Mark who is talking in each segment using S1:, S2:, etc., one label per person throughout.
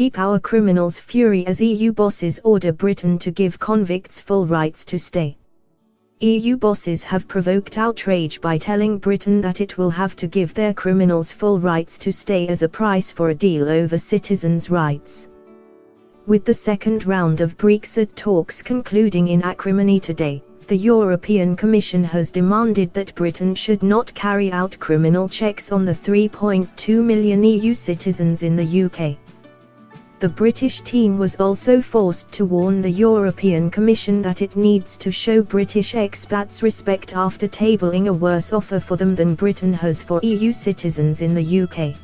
S1: keep our criminals fury as EU bosses order Britain to give convicts full rights to stay. EU bosses have provoked outrage by telling Britain that it will have to give their criminals full rights to stay as a price for a deal over citizens' rights. With the second round of Brexit talks concluding in acrimony today, the European Commission has demanded that Britain should not carry out criminal checks on the 3.2 million EU citizens in the UK. The British team was also forced to warn the European Commission that it needs to show British expats respect after tabling a worse offer for them than Britain has for EU citizens in the UK.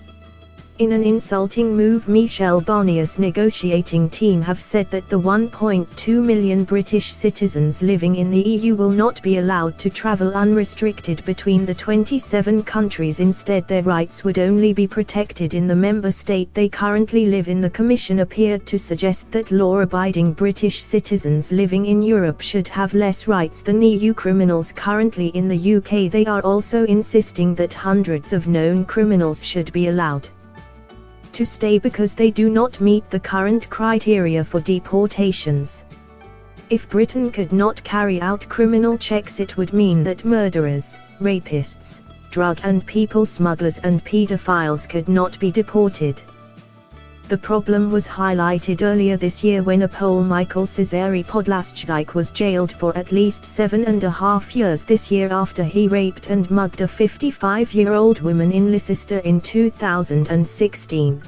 S1: In an insulting move, Michel Barnier's negotiating team have said that the 1.2 million British citizens living in the EU will not be allowed to travel unrestricted between the 27 countries. Instead, their rights would only be protected in the member state they currently live in. The Commission appeared to suggest that law-abiding British citizens living in Europe should have less rights than EU criminals currently in the UK. They are also insisting that hundreds of known criminals should be allowed to stay because they do not meet the current criteria for deportations. If Britain could not carry out criminal checks, it would mean that murderers, rapists, drug and people smugglers and paedophiles could not be deported. The problem was highlighted earlier this year when a Pole, Michael Cezary Podlaszczyk, was jailed for at least 7.5 years this year after he raped and mugged a 55-year-old woman in Leicester in 2016.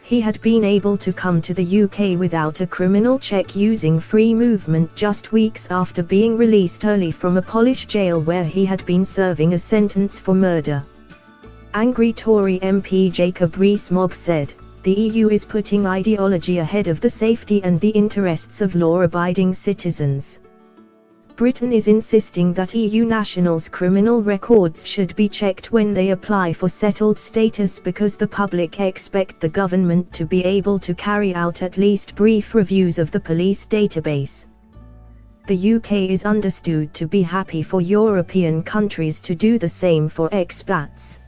S1: He had been able to come to the UK without a criminal check using free movement just weeks after being released early from a Polish jail where he had been serving a sentence for murder. Angry Tory MP Jacob Rees-Mogg said, "The EU is putting ideology ahead of the safety and the interests of law-abiding citizens. Britain is insisting that EU nationals' criminal records should be checked when they apply for settled status because the public expect the government to be able to carry out at least brief reviews of the police database. The UK is understood to be happy for European countries to do the same for expats."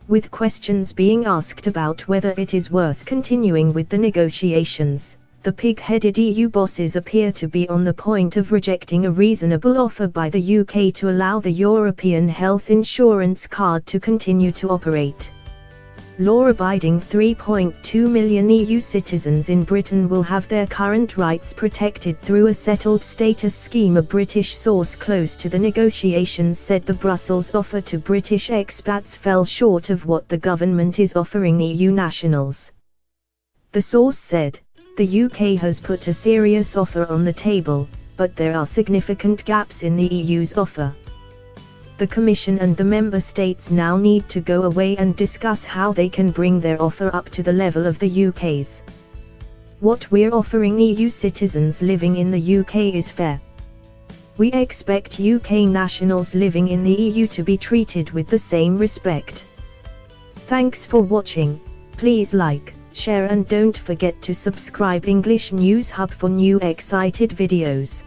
S1: With questions being asked about whether it is worth continuing with the negotiations, the pig-headed EU bosses appear to be on the point of rejecting a reasonable offer by the UK to allow the European health insurance card to continue to operate. Law-abiding 3.2 million EU citizens in Britain will have their current rights protected through a settled status scheme. A British source close to the negotiations said the Brussels offer to British expats fell short of what the government is offering EU nationals. The source said, "The UK has put a serious offer on the table, but there are significant gaps in the EU's offer. The Commission and the Member States now need to go away and discuss how they can bring their offer up to the level of the UK's. What we're offering EU citizens living in the UK is fair. We expect UK nationals living in the EU to be treated with the same respect." Thanks for watching. Please like, share and don't forget to subscribe English News Hub for new excited videos.